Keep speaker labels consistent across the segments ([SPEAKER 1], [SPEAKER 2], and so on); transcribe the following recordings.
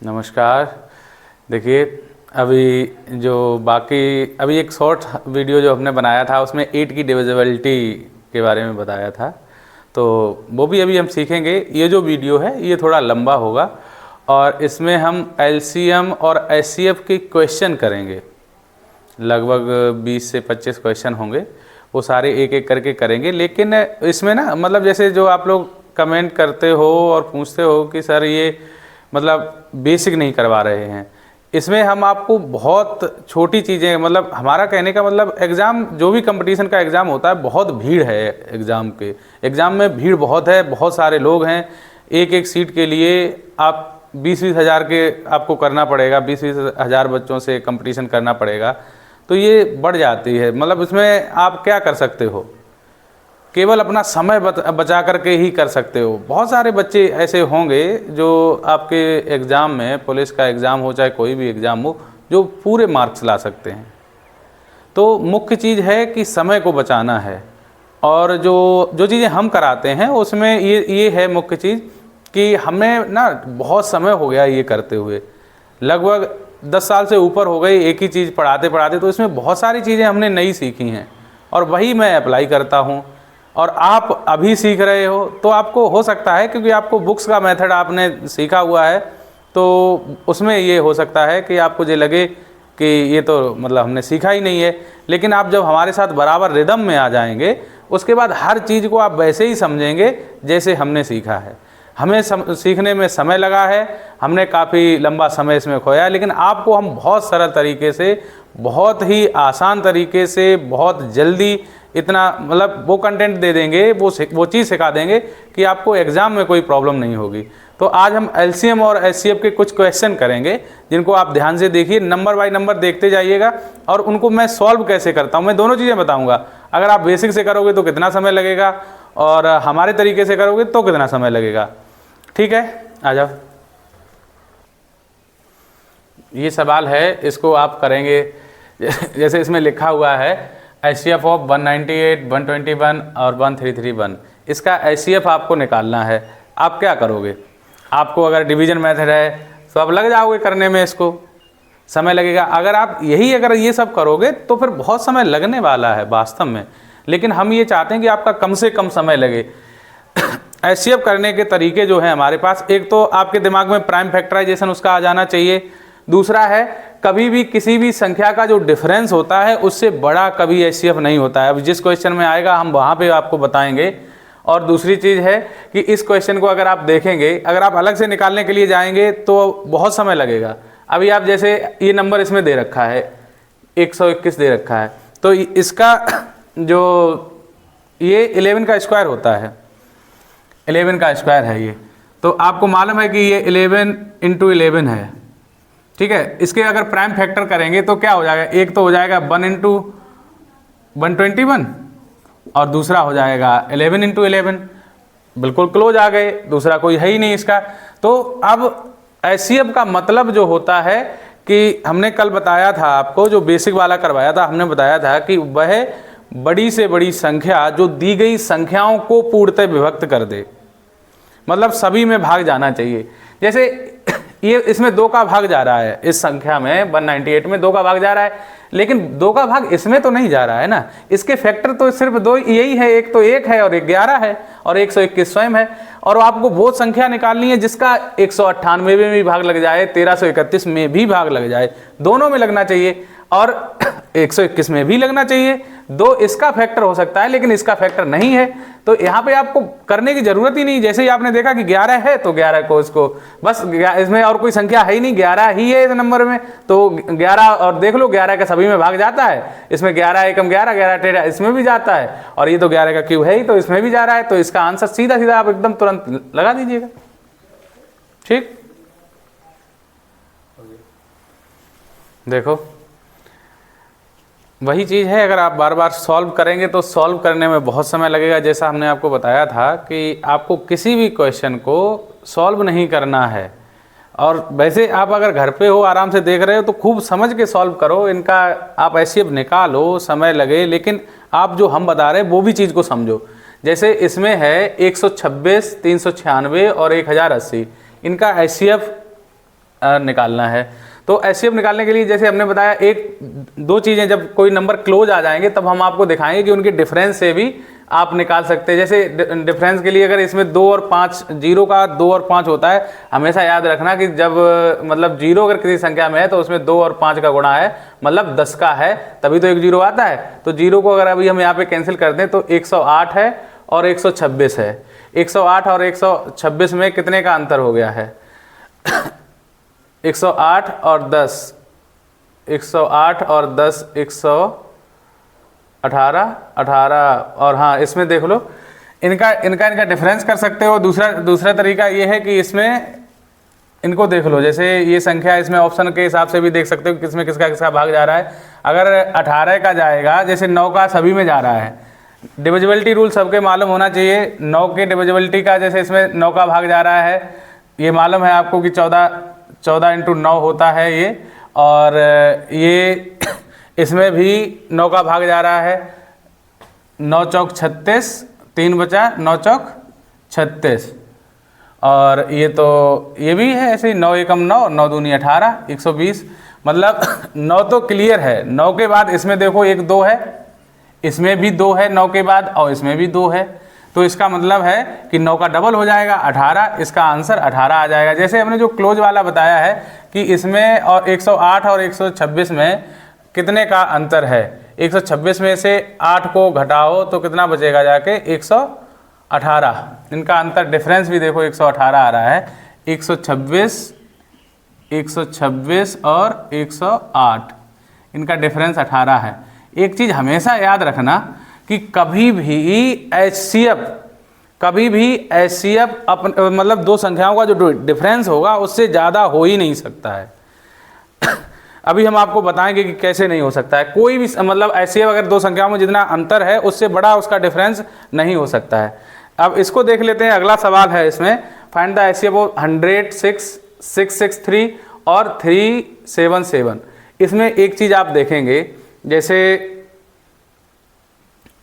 [SPEAKER 1] नमस्कार। देखिए, अभी एक शॉर्ट वीडियो जो हमने बनाया था उसमें 8 की डिविजिबिलिटी के बारे में बताया था, तो वो भी अभी हम सीखेंगे। ये जो वीडियो है ये थोड़ा लंबा होगा और इसमें हम एलसीएम और एचसीएफ की क्वेश्चन करेंगे। लगभग 20 से 25 क्वेश्चन होंगे, वो सारे एक एक करके करेंगे। लेकिन इसमें ना मतलब जैसे जो आप लोग कमेंट करते हो और पूछते हो कि सर ये मतलब बेसिक नहीं करवा रहे हैं, इसमें हम आपको बहुत छोटी चीज़ें, मतलब हमारा कहने का मतलब एग्ज़ाम जो भी कंपटीशन का एग्ज़ाम होता है बहुत भीड़ है। एग्ज़ाम में भीड़ बहुत है, बहुत सारे लोग हैं। एक एक सीट के लिए आप 20-20 हज़ार के आपको करना पड़ेगा, 20-20 हज़ार बच्चों से कंपटीशन करना पड़ेगा, तो ये बढ़ जाती है। मतलब इसमें आप क्या कर सकते हो, केवल अपना समय बचा करके ही कर सकते हो। बहुत सारे बच्चे ऐसे होंगे जो आपके एग्ज़ाम में, पुलिस का एग्ज़ाम हो चाहे कोई भी एग्ज़ाम हो, जो पूरे मार्क्स ला सकते हैं। तो मुख्य चीज़ है कि समय को बचाना है। और जो चीज़ें हम कराते हैं उसमें ये है मुख्य चीज़ कि हमें ना बहुत समय हो गया ये करते हुए, लगभग 10 साल से ऊपर हो गई एक ही चीज़ पढ़ाते पढ़ाते। तो इसमें बहुत सारी चीज़ें हमने नई सीखी हैं और वही मैं अप्लाई करता हूँ। और आप अभी सीख रहे हो तो आपको हो सकता है, क्योंकि आपको बुक्स का मेथड आपने सीखा हुआ है, तो उसमें ये हो सकता है कि आपको ये लगे कि ये तो मतलब हमने सीखा ही नहीं है। लेकिन आप जब हमारे साथ बराबर रिदम में आ जाएंगे, उसके बाद हर चीज़ को आप वैसे ही समझेंगे जैसे हमने सीखा है। हमें सीखने में समय लगा है, हमने काफ़ी लंबा समय इसमें खोया, लेकिन आपको हम बहुत सरल तरीके से, बहुत ही आसान तरीके से, बहुत जल्दी इतना मतलब वो कंटेंट दे देंगे, वो चीज़ सिखा देंगे कि आपको एग्ज़ाम में कोई प्रॉब्लम नहीं होगी। तो आज हम एलसीएम और एचसीएफ के कुछ क्वेश्चन करेंगे, जिनको आप ध्यान से देखिए, नंबर बाय नंबर देखते जाइएगा और उनको मैं सॉल्व कैसे करता हूँ मैं दोनों चीज़ें बताऊँगा। अगर आप बेसिक से करोगे तो कितना समय लगेगा और हमारे तरीके से करोगे तो कितना समय लगेगा। ठीक है, आ जाओ। ये सवाल है, इसको आप करेंगे जैसे इसमें लिखा हुआ है एचसीएफ ऑफ 198, 121 और 1331। इसका एचसीएफ आपको निकालना है। आप क्या करोगे, आपको अगर डिवीजन मेथड है तो आप लग जाओगे करने में, इसको समय लगेगा। अगर ये सब करोगे तो फिर बहुत समय लगने वाला है वास्तव में, लेकिन हम ये चाहते हैं कि आपका कम से कम समय लगे। एचसीएफ करने के तरीके जो हैं हमारे पास, एक तो आपके दिमाग में प्राइम फैक्टराइजेशन उसका आ जाना चाहिए। दूसरा है, कभी भी किसी भी संख्या का जो डिफरेंस होता है उससे बड़ा कभी एचसीएफ नहीं होता है। अब जिस क्वेश्चन में आएगा हम वहाँ पे आपको बताएंगे। और दूसरी चीज़ है कि इस क्वेश्चन को अगर आप देखेंगे, अगर आप अलग से निकालने के लिए जाएंगे तो बहुत समय लगेगा। अभी आप जैसे ये नंबर इसमें दे रखा है 121 दे रखा है, तो इसका जो ये 11 का स्क्वायर होता है, 11 का स्क्वायर है ये, तो आपको मालूम है कि ये 11 × 11 है। ठीक है, इसके अगर प्राइम फैक्टर करेंगे तो क्या हो जाएगा, एक तो हो जाएगा 1 × 121 और दूसरा हो जाएगा 11 × 11। बिल्कुल क्लोज आ गए, दूसरा कोई है ही नहीं इसका। तो अब एचसीएफ का मतलब जो होता है कि हमने कल बताया था आपको, जो बेसिक वाला करवाया था, हमने बताया था कि वह बड़ी से बड़ी संख्या जो दी गई संख्याओं को पूर्णतः विभक्त कर दे, मतलब सभी में भाग जाना चाहिए। जैसे ये इसमें 2 का भाग जा रहा है, इस संख्या में 198 में 2 का भाग जा रहा है, लेकिन 2 का भाग इसमें तो नहीं जा रहा है ना। इसके फैक्टर तो सिर्फ 2 यही है, एक तो 1 है और एक 11 है और 121 स्वयं है। और आपको वो संख्या निकालनी है जिसका 198 में भी भाग लग जाए, 1331 में भी भाग लग जाए, दोनों में लगना चाहिए और 121 में भी लगना चाहिए। 2 इसका फैक्टर हो सकता है लेकिन इसका फैक्टर नहीं है, तो यहाँ पे आपको करने की जरूरत ही नहीं। जैसे ही आपने देखा कि 11 है तो 11 को इसको बस, इसमें और कोई संख्या है ही नहीं, 11 ही है इस नंबर में, तो 11 और देख लो 11 का सभी में भाग जाता है। इसमें 11 एकम 11, 11 टेढ़ा इसमें भी जाता है, और ये तो 11 का क्यूब है ही तो इसमें भी जा रहा है। तो इसका आंसर सीधा सीधा आप एकदम तुरंत लगा दीजिएगा। ठीक, देखो वही चीज़ है, अगर आप बार बार सॉल्व करेंगे तो सॉल्व करने में बहुत समय लगेगा। जैसा हमने आपको बताया था कि आपको किसी भी क्वेश्चन को सॉल्व नहीं करना है, और वैसे आप अगर घर पे हो आराम से देख रहे हो तो खूब समझ के सॉल्व करो। इनका आप एचसीएफ निकालो, समय लगे, लेकिन आप जो हम बता रहे हैं वो भी चीज़ को समझो। जैसे इसमें है 126, 396 और 1080, इनका HCF निकालना है। तो HCF निकालने के लिए जैसे हमने बताया, एक दो चीज़ें, जब कोई नंबर क्लोज आ जाएंगे तब हम आपको दिखाएंगे कि उनके डिफरेंस से भी आप निकाल सकते हैं। जैसे डिफरेंस के लिए अगर इसमें 2 और 5, 0 का 2 और 5 होता है, हमेशा याद रखना कि जब मतलब 0 अगर किसी संख्या में है तो उसमें 2 और 5 का गुणा है, मतलब 10 का है, तभी तो एक 0 आता है। तो 0 को अगर अभी हम यहाँ पे कैंसिल कर दें तो 108 है और 126 है। 108 और 126 में कितने का अंतर हो गया है? 108 और 10, 108 और 10 118, 18 और हाँ, इसमें देख लो, इनका डिफरेंस कर सकते हो। दूसरा तरीका ये है कि इसमें इनको देख लो, जैसे ये संख्या इसमें ऑप्शन के हिसाब से भी देख सकते हो किसमें किसका भाग जा रहा है। अगर 18 का जाएगा, जैसे 9 का सभी में जा रहा है, डिविजिबिलिटी रूल सबके मालूम होना चाहिए। 9 के डिविजिबिलिटी का, जैसे इसमें 9 का भाग जा रहा है, ये मालूम है आपको कि 14 इंटू 9 होता है ये, और ये इसमें भी 9 का भाग जा रहा है। 9 चौक 36, 3 बचा, 9 चौक 36, और ये भी है ऐसे ही, 9 एकम 9, 9 दूनी 18, 120, मतलब 9 तो क्लियर है। 9 के बाद इसमें देखो 1 2 है, इसमें भी 2 है 9 के बाद, और इसमें भी 2 है, तो इसका मतलब है कि 9 का डबल हो जाएगा 18, इसका आंसर 18 आ जाएगा। जैसे हमने जो क्लोज वाला बताया है कि इसमें और 108 और 126 में कितने का अंतर है, 126 में से 8 को घटाओ तो कितना बचेगा जाके, 118। इनका अंतर डिफरेंस भी देखो 118 आ रहा है। 126 और 108, इनका डिफरेंस 18 है। एक चीज़ हमेशा याद रखना कि कभी भी HCF मतलब दो संख्याओं का जो डिफरेंस होगा उससे ज़्यादा हो ही नहीं सकता है। अभी हम आपको बताएंगे कि कैसे नहीं हो सकता है। कोई भी मतलब HCF अगर दो संख्याओं में जितना अंतर है उससे बड़ा उसका डिफरेंस नहीं हो सकता है। अब इसको देख लेते हैं। अगला सवाल है इसमें, फाइंड द HCF ऑफ 100, 6, 663 और 377। इसमें एक चीज़ आप देखेंगे, जैसे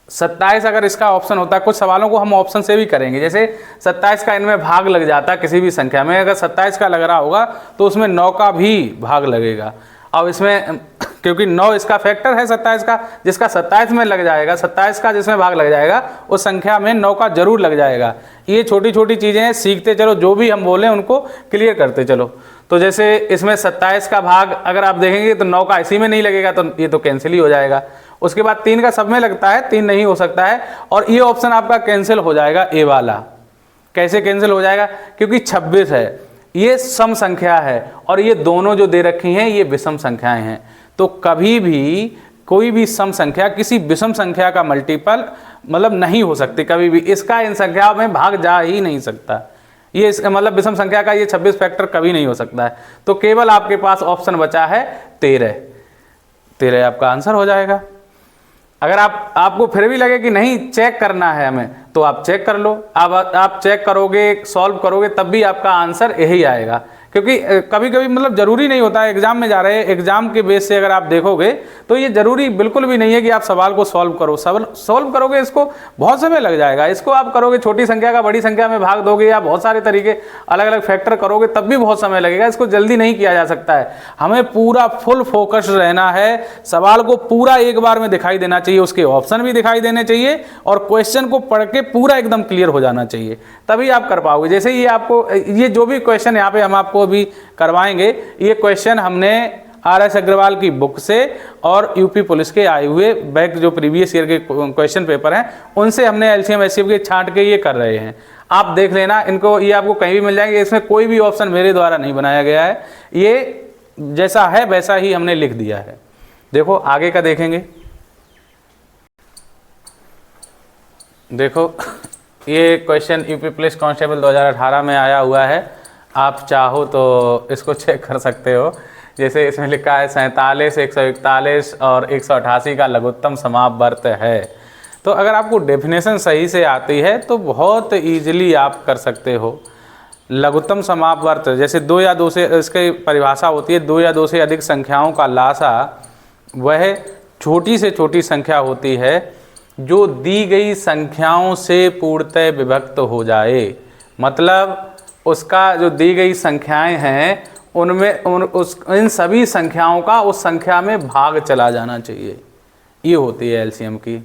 [SPEAKER 1] 27 अगर इसका ऑप्शन होता है, कुछ सवालों को हम ऑप्शन से भी करेंगे। जैसे 27 का इनमें भाग लग जाता किसी भी संख्या में, अगर 27 का लग रहा होगा तो उसमें 9 का भी भाग लगेगा। अब इसमें क्योंकि 9 इसका फैक्टर है 27 का, जिसका 27 में लग जाएगा, 27 का जिसमें भाग लग जाएगा उस संख्या में 9 का जरूर लग जाएगा। ये छोटी छोटी चीज़ें हैं, सीखते चलो, जो भी हम बोलें उनको क्लियर करते चलो। तो जैसे इसमें 27 का भाग अगर आप देखेंगे तो 9 का इसी में नहीं लगेगा, तो ये तो कैंसिल ही हो जाएगा। उसके बाद 3 का सब में लगता है, 3 नहीं हो सकता है, और ये ऑप्शन आपका कैंसिल हो जाएगा। ए वाला कैसे कैंसिल हो जाएगा? क्योंकि 26 है, ये सम संख्या है, और ये दोनों जो दे रखी हैं ये विषम संख्याएं हैं। तो कभी भी कोई भी सम संख्या किसी विषम संख्या का मल्टीपल मतलब नहीं हो सकती कभी भी, इसका इन संख्याओं में भाग जा ही नहीं सकता। ये मतलब विषम संख्या का ये 26 फैक्टर कभी नहीं हो सकता है। तो केवल आपके पास ऑप्शन बचा है 13 आपका आंसर हो जाएगा। अगर आपको फिर भी लगे कि नहीं चेक करना है हमें, तो आप चेक कर लो। आप चेक करोगे, सॉल्व करोगे, तब भी आपका आंसर यही आएगा। क्योंकि कभी कभी मतलब ज़रूरी नहीं होता है, एग्जाम में जा रहे हैं, एग्जाम के बेस से अगर आप देखोगे तो ये ज़रूरी बिल्कुल भी नहीं है कि आप सवाल को सॉल्व करो। सॉल्व करोगे इसको बहुत समय लग जाएगा। इसको आप करोगे, छोटी संख्या का बड़ी संख्या में भाग दोगे या बहुत सारे तरीके अलग अलग फैक्टर करोगे, तब भी बहुत समय लगेगा। इसको जल्दी नहीं किया जा सकता है। हमें पूरा फुल फोकस रहना है, सवाल को पूरा एक बार में दिखाई देना चाहिए, उसके ऑप्शन भी दिखाई देने चाहिए, और क्वेश्चन को पढ़ के पूरा एकदम क्लियर हो जाना चाहिए, तभी आप कर पाओगे। जैसे ये आपको ये जो भी क्वेश्चन यहाँ पे हम आपको भी करवाएंगे, ये क्वेश्चन हमने RS अग्रवाल की बुक से और यूपी पुलिस के आए हुए बैक जो प्रीवियस ईयर के क्वेश्चन पेपर हैं उनसे हमने LCM HCF के छांट के ये कर रहे हैं। आप देख लेना इनको, ये आपको कहीं भी मिल जाएंगे। इसमें कोई भी ऑप्शन मेरे द्वारा नहीं बनाया गया है, ये जैसा है वैसा ही हमने लिख दिया है। देखो आगे का देखेंगे। देखो ये क्वेश्चन यूपी पुलिस कांस्टेबल 2018 में आया हुआ है। आप चाहो तो इसको चेक कर सकते हो। जैसे इसमें लिखा है 47, 141 और 188 का लघुत्तम समापवर्त है। तो अगर आपको डेफिनेशन सही से आती है तो बहुत ईजिली आप कर सकते हो। लघुत्तम समापवर्त जैसे 2 या 2 से, इसकी परिभाषा होती है 2 या 2 से अधिक संख्याओं का लासा वह छोटी से छोटी संख्या होती है जो दी गई संख्याओं से पूर्णतः विभक्त हो जाए, मतलब उसका जो दी गई संख्याएं हैं उनमें इन सभी संख्याओं का उस संख्या में भाग चला जाना चाहिए। ये होती है एलसीएम की।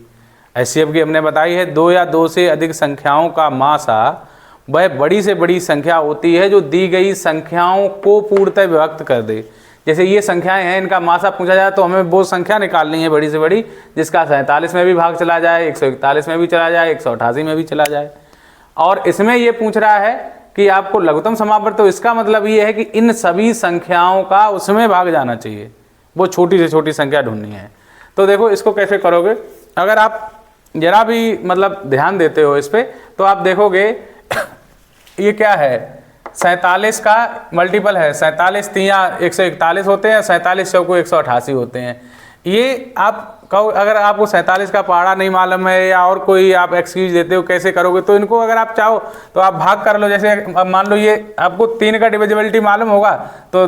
[SPEAKER 1] एचसीएफ की हमने बताई है, दो या दो से अधिक संख्याओं का मासा वह बड़ी से बड़ी संख्या होती है जो दी गई संख्याओं को पूर्णतः विभक्त कर दे। जैसे ये संख्याएं हैं, इनका मासा पूछा जाए तो हमें वो संख्या निकालनी है बड़ी से बड़ी जिसका 47 में भी भाग चला जाए, 141 में भी चला जाए, 188 में भी चला जाए। और इसमें ये पूछ रहा है कि आपको लघुत्तम समापवर्त, तो इसका मतलब ये है कि इन सभी संख्याओं का उसमें भाग जाना चाहिए, वो छोटी से छोटी संख्या ढूंढनी है। तो देखो इसको कैसे करोगे, अगर आप जरा भी मतलब ध्यान देते हो इस पर तो आप देखोगे ये क्या है, 47 का मल्टीपल है, 47 तिया 141 होते हैं, 47 चौको 188 होते हैं। ये आप कहो, अगर आपको 47 का पहाड़ा नहीं मालूम है या और कोई आप एक्सक्यूज देते हो कैसे करोगे, तो इनको अगर आप चाहो तो आप भाग कर लो। जैसे अब मान लो ये आपको 3 का डिविजिबिलिटी मालूम होगा तो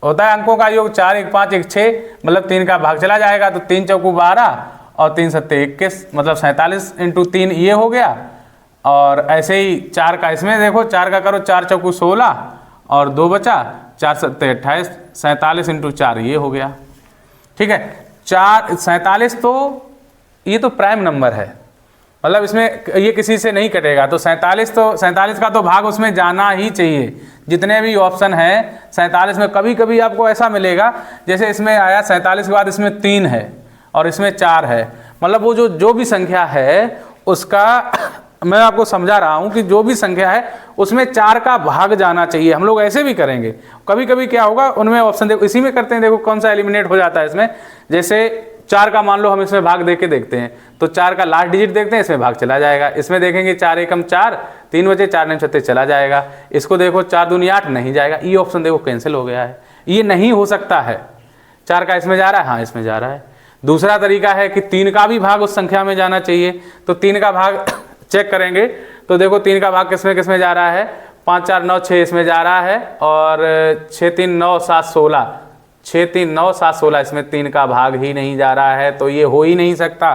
[SPEAKER 1] होता है अंकों का योग 4 1 5 1 6, मतलब 3 का भाग चला जाएगा, तो 3 चौको 12 और 3 सत्ते 21, मतलब 47 × 3 ये हो गया। और ऐसे ही 4 का इसमें देखो, 4 का करो 4 चौको 16 और 2 बचा, 4 सत्ते 28, 47 × 4 ये हो गया। ठीक है, 47 तो ये तो प्राइम नंबर है, मतलब इसमें ये किसी से नहीं कटेगा, तो 47 का तो भाग उसमें जाना ही चाहिए। जितने भी ऑप्शन हैं 47 में कभी कभी आपको ऐसा मिलेगा, जैसे इसमें आया 47 के बाद इसमें 3 है और इसमें 4 है, मतलब वो जो भी संख्या है उसका मैं आपको समझा रहा हूं कि जो भी संख्या है उसमें 4 का भाग जाना चाहिए। हम लोग ऐसे भी करेंगे, कभी कभी क्या होगा उनमें ऑप्शन देखो, इसी में करते हैं, देखो कौन सा एलिमिनेट हो जाता है इसमें। जैसे 4 का मान लो हम इसमें भाग दे के देखते हैं, तो 4 का लास्ट डिजिट देखते हैं, इसमें भाग चला जाएगा। इसमें देखेंगे 4 एकम 4, 3 बचे, 4 9 छत्ते चला जाएगा। इसको देखो 4 दूनी 8 नहीं जाएगा, ये ऑप्शन देखो कैंसिल हो गया है, ये नहीं हो सकता है। 4 का इसमें जा रहा है, हाँ इसमें जा रहा है। दूसरा तरीका है कि 3 का भी भाग उस संख्या में जाना चाहिए, तो 3 का भाग चेक करेंगे तो देखो 3 का भाग किसमें जा रहा है, 5 4 9 6 इसमें जा रहा है, और 6 3 9 7 16, 6 3 9 7 16 इसमें 3 का भाग ही नहीं जा रहा है, तो ये हो ही नहीं सकता।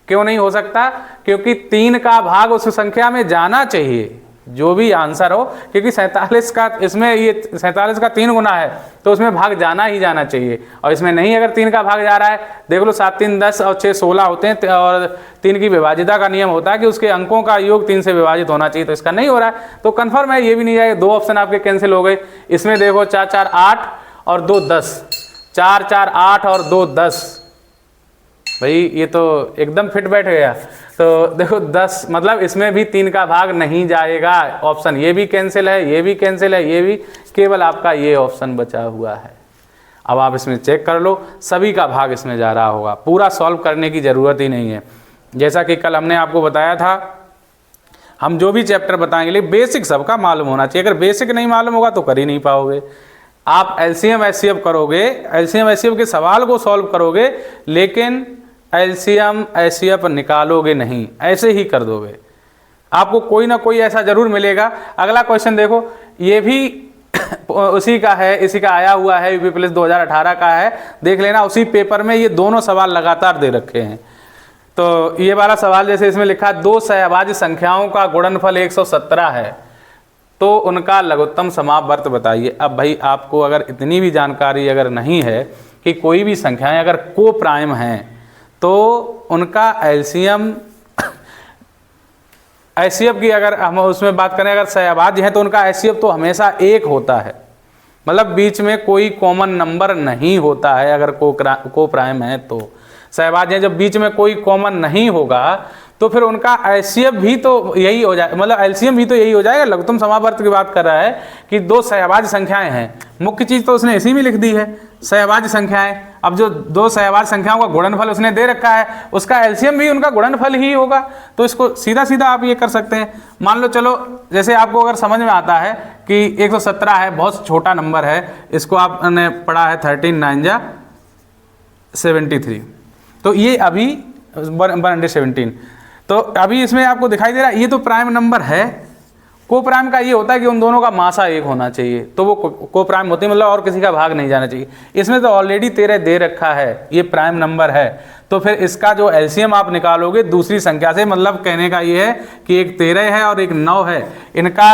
[SPEAKER 1] क्यों नहीं हो सकता, क्योंकि 3 का भाग उस संख्या में जाना चाहिए, जो भी आंसर हो, क्योंकि 47 का इसमें ये 47 का 3 गुना है तो उसमें भाग जाना ही जाना चाहिए, और इसमें नहीं अगर 3 का भाग जा रहा है, देख लो 7 3 10 और 6 16 होते हैं, और 3 की विभाजिता का नियम होता है कि उसके अंकों का योग 3 से विभाजित होना चाहिए, तो इसका नहीं हो रहा है, तो कन्फर्म है ये भी नहीं जाएगा। 2 ऑप्शन आपके कैंसिल हो गए। इसमें देखो 4 4 8 और 2 10, 4 4 8 और 2 10, भाई ये तो एकदम फिट बैठ गया। तो देखो 10, मतलब इसमें भी 3 का भाग नहीं जाएगा, ऑप्शन ये भी कैंसिल है, ये भी कैंसिल है, ये भी, केवल आपका ये ऑप्शन बचा हुआ है। अब आप इसमें चेक कर लो, सभी का भाग इसमें जा रहा होगा, पूरा सॉल्व करने की ज़रूरत ही नहीं है। जैसा कि कल हमने आपको बताया था, हम जो भी चैप्टर बताएंगे बेसिक सबका मालूम होना चाहिए, अगर बेसिक नहीं मालूम होगा तो कर ही नहीं पाओगे। आप एलसीएम एचसीएफ करोगे, एलसीएम एचसीएफ के सवाल को सॉल्व करोगे, लेकिन एलसीएम एचसीएफ निकालोगे नहीं, ऐसे ही कर दोगे। आपको कोई ना कोई ऐसा जरूर मिलेगा। अगला क्वेश्चन देखो, ये भी उसी का है, इसी का आया हुआ है, यूपी पुलिस 2018 का है, देख लेना। उसी पेपर में ये दोनों सवाल लगातार दे रखे हैं। तो ये वाला सवाल जैसे इसमें लिखा, 2 सहभाज्य संख्याओं का गुणनफल 117 है, तो उनका लघुत्तम समापवर्त बताइए। अब भाई आपको अगर इतनी भी जानकारी अगर नहीं है कि कोई भी संख्याएं अगर को प्राइम हैं तो उनका एलसीएम एचसीएफ की अगर हम उसमें बात करें, अगर सहभाज्य हैं तो उनका एचसीएफ तो हमेशा 1 होता है, मतलब बीच में कोई कॉमन नंबर नहीं होता है। अगर को प्राइम है तो सहभाज्य हैं, जब बीच में कोई कॉमन नहीं होगा तो फिर उनका एचसीएफ भी तो यही हो जाए, मतलब एलसीएम भी तो यही हो जाएगा। लघुत्तम समापवर्त की बात कर रहा है कि 2 सहभाज्य संख्याएं हैं, मुख्य चीज तो उसने इसी में लिख दी है, सहभाज्य संख्याएं। अब जो 2 सहभाज्य संख्याओं का गुणनफल उसने दे रखा है, उसका एलसीएम भी उनका गुणनफल ही होगा, तो इसको सीधा सीधा आप ये कर सकते हैं। मान लो चलो, जैसे आपको अगर समझ में आता है कि 117 है, बहुत छोटा नंबर है, इसको आपने पढ़ा है 13 9 जा 73, तो ये अभी 117, तो अभी इसमें आपको दिखाई दे रहा है ये तो प्राइम नंबर है, को प्राइम का ये होता है कि उन दोनों का मासा एक होना चाहिए, तो वो को प्राइम होती है, मतलब और किसी का भाग नहीं जाना चाहिए। इसमें तो ऑलरेडी 13 दे रखा है, ये प्राइम नंबर है, तो फिर इसका जो एलसीएम आप निकालोगे दूसरी संख्या से, मतलब कहने का ये है कि एक 13 है और एक 9 है, इनका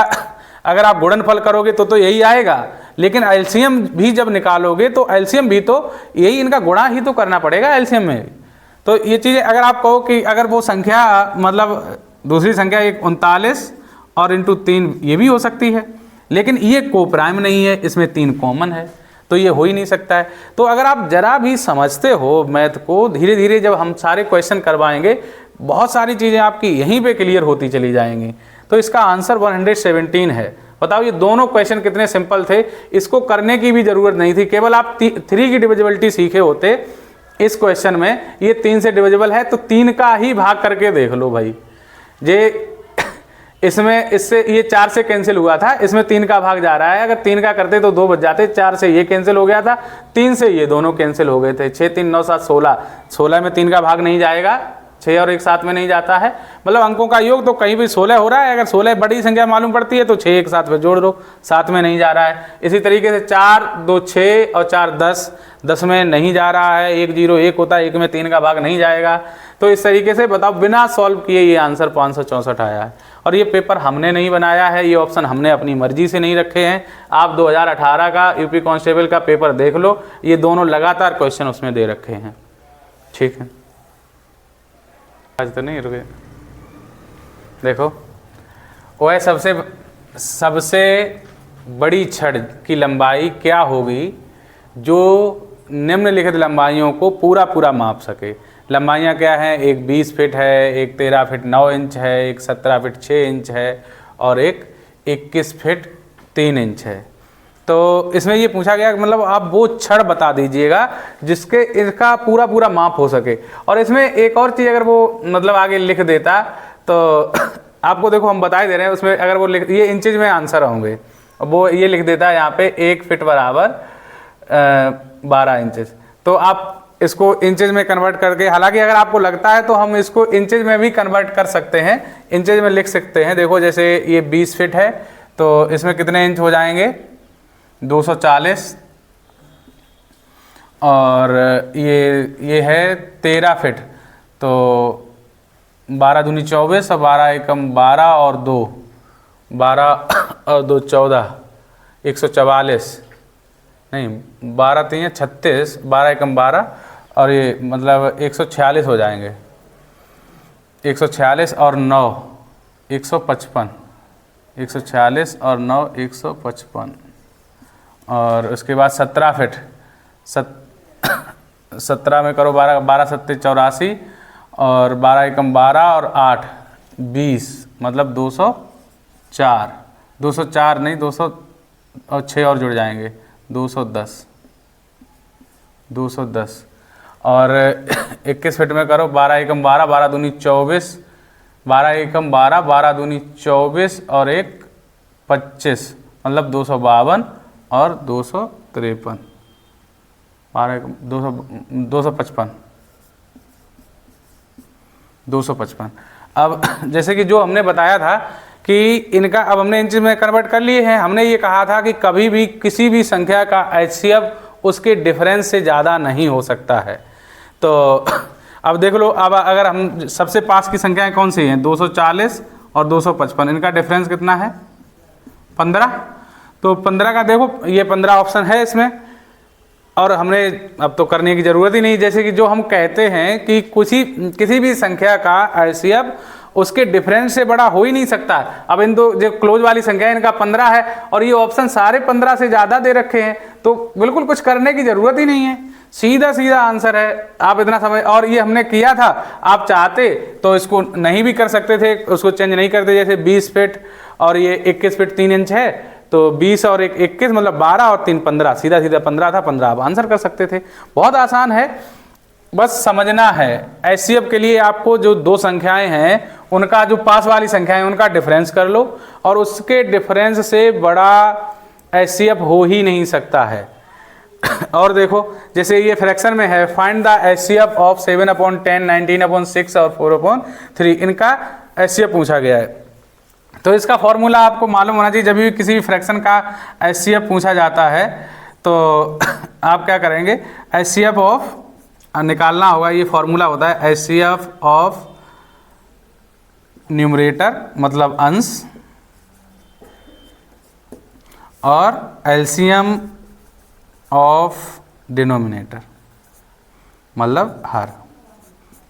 [SPEAKER 1] अगर आप गुणनफल करोगे तो यही आएगा, लेकिन एलसीएम भी जब निकालोगे तो एलसीएम भी तो यही, इनका गुणा ही तो करना पड़ेगा एलसीएम में। तो ये चीज़ें अगर आप कहो कि अगर वो संख्या मतलब दूसरी संख्या एक 39 और इंटू 3 ये भी हो सकती है, लेकिन ये को प्राइम नहीं है, इसमें 3 कॉमन है, तो ये हो ही नहीं सकता है। तो अगर आप जरा भी समझते हो मैथ को, धीरे धीरे जब हम सारे क्वेश्चन करवाएंगे बहुत सारी चीज़ें आपकी यहीं पे क्लियर होती चली जाएंगी। तो इसका आंसर 117 है। बताओ ये दोनों क्वेश्चन कितने सिंपल थे, इसको करने की भी ज़रूरत नहीं थी, केवल आप 3 की डिविजिबिलिटी सीखे होते इस क्वेश्चन में। ये 3 से डिविजिबल है तो 3 का ही भाग करके देख लो भाई। ये इसमें इससे ये 4 से कैंसिल हुआ था, इसमें 3 का भाग जा रहा है, अगर 3 का करते तो 2 बच जाते, 4 से ये कैंसिल हो गया था, 3 से ये दोनों कैंसिल हो गए थे। 6 3 9 7 16, 16 में 3 का भाग नहीं जाएगा, 6 और 1 7 में नहीं जाता है, मतलब अंकों का योग तो कहीं भी 16 हो रहा है। अगर 16 बड़ी संख्या मालूम पड़ती है तो 6 1 7 में जोड़ दो, 7 में नहीं जा रहा है। इसी तरीके से 4 2 6 और 4 10, 10 में नहीं जा रहा है, 1 0 1 होता है, 1 में 3 का भाग नहीं जाएगा। तो इस तरीके से बताओ बिना सॉल्व किए ये आंसर 564 आया है। और ये पेपर हमने नहीं बनाया है, ये ऑप्शन हमने अपनी मर्जी से नहीं रखे हैं। आप 2018 का यूपी कांस्टेबल का पेपर देख लो, ये दोनों लगातार क्वेश्चन उसमें दे रखे हैं। ठीक है, आज तो नहीं रुके। देखो वह सबसे बड़ी छड़ की लंबाई क्या होगी जो निम्नलिखित लंबाइयों को पूरा माप सके। लंबाइयाँ क्या हैं, एक 20 फीट है, एक 13 फीट 9 इंच है, एक 17 फीट 6 इंच है और एक 21 फीट 3 इंच है। तो इसमें ये पूछा गया कि मतलब आप वो छड़ बता दीजिएगा जिसके इसका पूरा माप हो सके। और इसमें एक और चीज़ अगर वो मतलब आगे लिख देता तो आपको देखो हम बता ही दे रहे हैं, उसमें अगर वो लिख, ये इंचेज में आंसर होंगे, वो ये लिख देता है यहाँ पे 1 फीट बराबर 12 इंचेस। तो आप इसको इंचेज में कन्वर्ट करके, हालांकि अगर आपको लगता है तो हम इसको इंचेज में भी कन्वर्ट कर सकते हैं, इंचेज में लिख सकते हैं। देखो जैसे ये 20 फीट है तो इसमें कितने इंच हो जाएंगे, 240, और ये है 13 फीट तो 12 दूनी 24 और 12 एकम 12 और 2 14, 144 नहीं 12 3 36, 12 एकम 12 और ये मतलब 146 हो जाएंगे। 146 और 9 155, 146 और 9 155, और उसके बाद 17 फीट 17 में करो 12 12 7 84 और 12 एकम 12 और 8 20, मतलब 204, 204 नहीं 200 और 6 और जुड़ जाएंगे 210 और 21 फीट में करो 12 एकम 12, 12 दूनी 24, 12 एकम 12, 12 दूनी 24 और 1 25, मतलब 252 और 253, 12 एकम 255। अब जैसे कि जो हमने बताया था कि इनका अब हमने इंच में कन्वर्ट कर लिए हैं। हमने ये कहा था कि कभी भी किसी भी संख्या का HCF उसके डिफरेंस से ज़्यादा नहीं हो सकता है। तो अब देख लो, अब अगर हम सबसे पास की संख्याएं कौन सी हैं, 240 और 255, इनका डिफरेंस कितना है 15। तो 15 का देखो ये 15 ऑप्शन है इसमें, और हमने अब तो करने की ज़रूरत ही नहीं। जैसे कि जो हम कहते हैं कि किसी भी संख्या का HCF उसके डिफरेंस से बड़ा हो ही नहीं सकता। अब इन दो जो क्लोज वाली संख्या है इनका 15 है और ये ऑप्शन सारे 15 से ज़्यादा दे रखे हैं, तो बिल्कुल कुछ करने की ज़रूरत ही नहीं है, सीधा आंसर है। आप इतना समझ, और ये हमने किया था, आप चाहते तो इसको नहीं भी कर सकते थे, उसको चेंज नहीं करते। जैसे 20 फीट और ये 21 फीट 3 इंच है तो 20 और 21 मतलब 12 और 3 15, सीधा 15 था, 15 आप आंसर कर सकते थे। बहुत आसान है, बस समझना है। HCF के लिए आपको जो दो संख्याएं हैं उनका जो पास वाली संख्याएं उनका डिफरेंस कर लो, और उसके डिफरेंस से बड़ा HCF हो ही नहीं सकता है। और देखो जैसे ये फ्रैक्शन में है, फाइंड द HCF ऑफ 7/10, 19/6 और 4/3, इनका HCF पूछा गया है। तो इसका फॉर्मूला आपको मालूम होना चाहिए। जब भी किसी भी फ्रैक्शन का HCF पूछा जाता है तो आप क्या करेंगे, HCF ऑफ निकालना होगा। ये फॉर्मूला होता है HCF ऑफ न्यूमरेटर मतलब अंश और LCM ऑफ डिनोमिनेटर मतलब हर।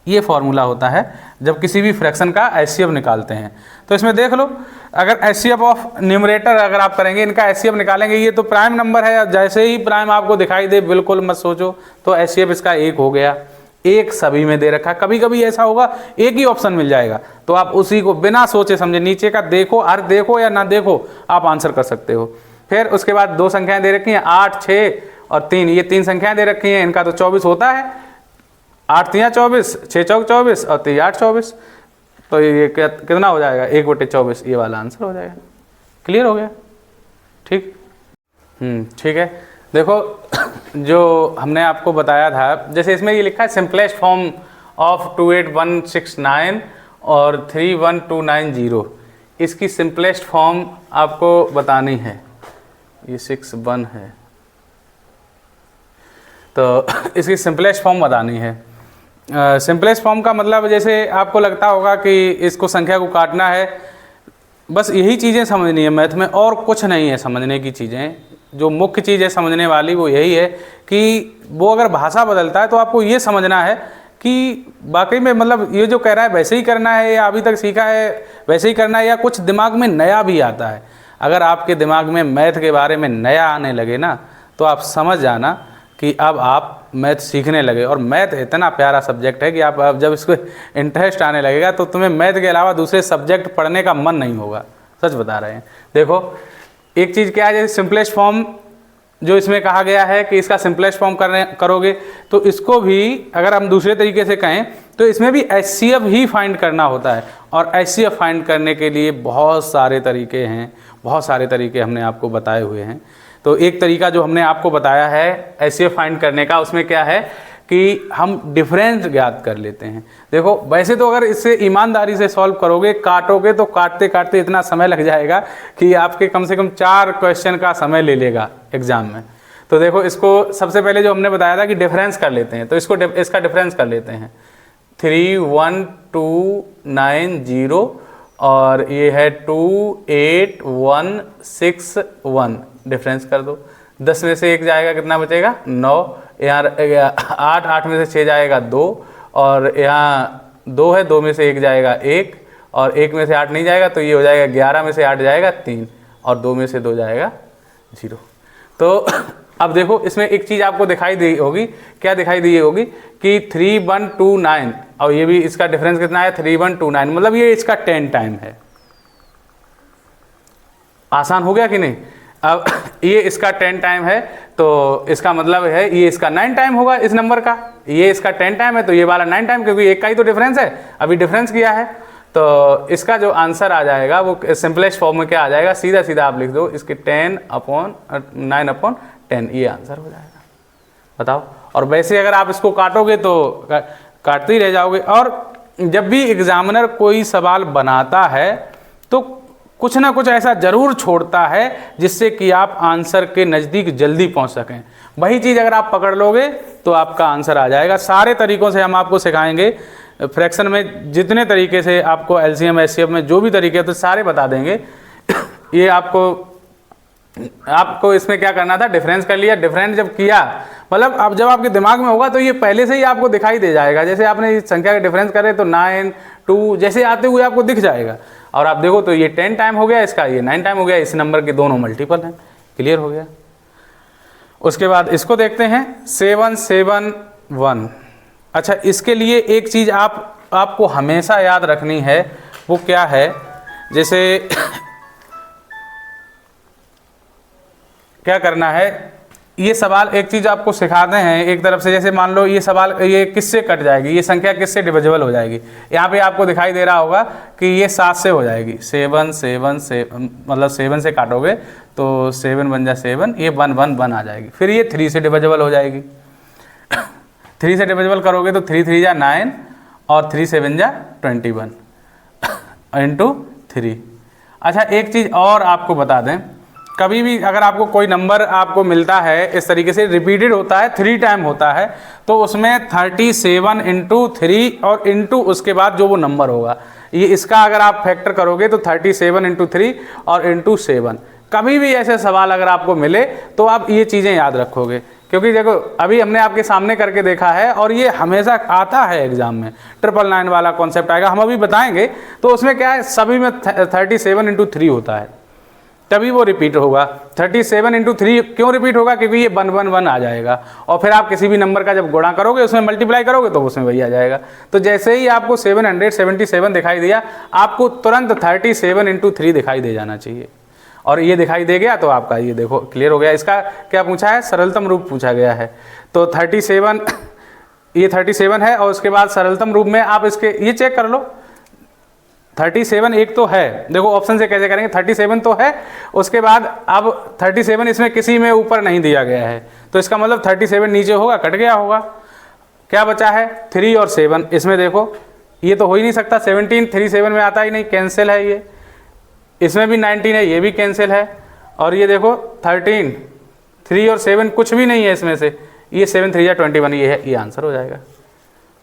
[SPEAKER 1] ये फॉर्मूला होता है जब किसी भी फ्रैक्शन का HCF निकालते हैं। तो इसमें देख लो, अगर HCF ऑफ न्यूमरेटर अगर आप करेंगे, इनका HCF निकालेंगे, ये तो प्राइम नंबर है, जैसे ही प्राइम आपको दिखाई दे बिल्कुल मत सोचो, तो HCF इसका 1 हो गया। 1 सभी में दे रखा। कभी कभी ऐसा होगा एक ही ऑप्शन मिल जाएगा, तो आप उसी को बिना सोचे समझे नीचे का देखो, हर देखो या ना देखो, आप आंसर कर सकते हो। फिर उसके बाद 2 संख्याएं दे रखी हैं, 8, 6 और 3, ये 3 संख्याएं दे रखी हैं, इनका तो 24 होता है। 8 3 24, 6 चौक 24 और 3 8 24, तो ये कितना हो जाएगा, 1/24, ये वाला आंसर हो जाएगा। क्लियर हो गया? ठीक, ठीक है। देखो जो हमने आपको बताया था, जैसे इसमें ये लिखा है सिंपलेस्ट फॉर्म ऑफ 28169 और 31290, इसकी सिंपलेस्ट फॉर्म आपको बतानी है। ये 61 है, तो इसकी सिंपलेस्ट फॉर्म बतानी है। सिंपलेस्ट फॉर्म का मतलब जैसे आपको लगता होगा कि इसको संख्या को काटना है, बस यही चीज़ें समझनी है मैथ में, और कुछ नहीं है समझने की चीज़ें। जो मुख्य चीज़ है समझने वाली वो यही है कि वो अगर भाषा बदलता है तो आपको ये समझना है कि वाकई में मतलब ये जो कह रहा है वैसे ही करना है, या अभी तक सीखा है वैसे ही करना है, या कुछ दिमाग में नया भी आता है। अगर आपके दिमाग में मैथ के बारे में नया आने लगे ना, तो आप समझ जाना कि अब आप मैथ सीखने लगे। और मैथ इतना प्यारा सब्जेक्ट है कि आप जब इसको इंटरेस्ट आने लगेगा तो तुम्हें मैथ के अलावा दूसरे सब्जेक्ट पढ़ने का मन नहीं होगा, सच बता रहे हैं। देखो एक चीज़ क्या है, जैसे सिंपलेस्ट फॉर्म जो इसमें कहा गया है कि इसका सिंपलेस्ट फॉर्म करोगे, तो इसको भी अगर हम दूसरे तरीके से कहें तो इसमें भी HCF ही फाइंड करना होता है। और HCF फाइंड करने के लिए बहुत सारे तरीके हैं, बहुत सारे तरीके हमने आपको बताए हुए हैं। तो एक तरीका जो हमने आपको बताया है HCF फाइंड करने का, उसमें क्या है कि हम डिफरेंस ज्ञात कर लेते हैं। देखो वैसे तो अगर इससे ईमानदारी से सॉल्व करोगे, काटोगे, तो काटते काटते इतना समय लग जाएगा कि आपके कम से कम 4 क्वेश्चन का समय ले लेगा एग्जाम में। तो देखो इसको सबसे पहले जो हमने बताया था कि डिफरेंस कर लेते हैं, तो इसका डिफरेंस कर लेते हैं। 31290 और ये है 28161, डिफरेंस कर दो। 10 में से 1 जाएगा, कितना बचेगा, 9। यहाँ 8 में से 6 जाएगा 2, और यहाँ 2 है, 2 में से 1 जाएगा 1, और 1 में से 8 नहीं जाएगा, तो ये हो जाएगा 11 में से 8 जाएगा 3, और 2 में से 2 जाएगा 0। तो अब देखो इसमें एक चीज़ आपको दिखाई दी होगी, क्या दिखाई दी होगी कि 3129, और ये भी इसका डिफरेंस कितना है, 3129, मतलब ये इसका 10 टाइम है। आसान हो गया कि नहीं? अब ये इसका 10 टाइम है, तो इसका मतलब है ये इसका 9 टाइम होगा इस नंबर का। ये इसका 10 टाइम है तो ये वाला 9 टाइम, क्योंकि एक का ही तो डिफरेंस है, अभी डिफरेंस किया है। तो इसका जो आंसर आ जाएगा वो सिंपलेस्ट फॉर्म में क्या आ जाएगा, सीधा सीधा आप लिख दो इसके 9/10, ये आंसर हो जाएगा। बताओ। और वैसे अगर आप इसको काटोगे तो काटते ही रह जाओगे। और जब भी एग्जामिनर कोई सवाल बनाता है तो कुछ ना कुछ ऐसा जरूर छोड़ता है जिससे कि आप आंसर के नज़दीक जल्दी पहुंच सकें। वही चीज़ अगर आप पकड़ लोगे तो आपका आंसर आ जाएगा। सारे तरीकों से हम आपको सिखाएंगे, फ्रैक्शन में जितने तरीके से आपको LCM HCF में जो भी तरीके तो सारे बता देंगे। ये आपको इसमें क्या करना था, डिफरेंस कर लिया। डिफरेंस जब किया मतलब अब जब आपके दिमाग में होगा तो ये पहले से ही आपको दिखाई दे जाएगा। जैसे आपने इस संख्या का डिफरेंस करे तो 9 2 जैसे आते हुए आपको दिख जाएगा। और आप देखो तो ये 10 टाइम हो गया, इसका ये 9 टाइम हो गया, इस नंबर के दोनों मल्टीपल हैं। क्लियर हो गया। उसके बाद इसको देखते हैं 771। अच्छा, इसके लिए एक चीज़ आपको हमेशा याद रखनी है, वो क्या है, जैसे क्या करना है, ये सवाल एक चीज़ आपको सिखाते हैं एक तरफ से। जैसे मान लो ये सवाल ये किससे कट जाएगी, ये संख्या किससे डिविजिबल हो जाएगी। यहाँ पे आपको दिखाई दे रहा होगा कि ये 7 से हो जाएगी। 7 7 7 मतलब 7 से काटोगे तो 7 बन जा 7, ये 1 1 1 आ जाएगी। फिर ये 3 से डिविजिबल हो जाएगी। 3 से डिविजिबल करोगे तो 3 3 जा 9 और 3 7 जा 21 इंटू 3। अच्छा एक चीज़ और आपको बता दें, कभी भी अगर आपको कोई नंबर आपको मिलता है इस तरीके से रिपीटेड होता है 3 टाइम होता है, तो उसमें 37 इंटू 3 और इंटू उसके बाद जो वो नंबर होगा, ये इसका अगर आप फैक्टर करोगे तो 37 इंटू 3 और इंटू 7। कभी भी ऐसे सवाल अगर आपको मिले तो आप ये चीज़ें याद रखोगे, क्योंकि देखो अभी हमने आपके सामने करके देखा है और ये हमेशा आता है एग्जाम में, 999 वाला कॉन्सेप्ट आएगा, हम अभी बताएंगे। तो उसमें क्या है, सभी में 37 इंटू 3 होता है, तभी वो रिपीट होगा। 37 इंटू 3 क्यों रिपीट होगा, क्योंकि ये 111 आ जाएगा और फिर आप किसी भी नंबर का जब गुणा करोगे उसमें मल्टीप्लाई करोगे तो उसमें वही आ जाएगा। तो जैसे ही आपको 777 दिखाई दिया, आपको तुरंत 37 इंटू 3 दिखाई दे जाना चाहिए, और ये दिखाई दे गया तो आपका ये देखो क्लियर हो गया। इसका क्या पूछा है, सरलतम रूप पूछा गया है। तो 37 ये 37 है और उसके बाद सरलतम रूप में आप इसके ये चेक कर लो, 37 एक तो है, देखो ऑप्शन से कैसे करेंगे, 37 तो है, उसके बाद अब 37 इसमें किसी में ऊपर नहीं दिया गया है, तो इसका मतलब 37 नीचे होगा, कट गया होगा। क्या बचा है, 3 और 7, इसमें देखो ये तो हो ही नहीं सकता, 17 3 7 में आता ही नहीं, कैंसिल है ये। इसमें भी 19 है, ये भी कैंसिल है। और ये देखो 13 3 और 7 कुछ भी नहीं है इसमें से, ये 7 3 या 21 ये है, ये आंसर हो जाएगा।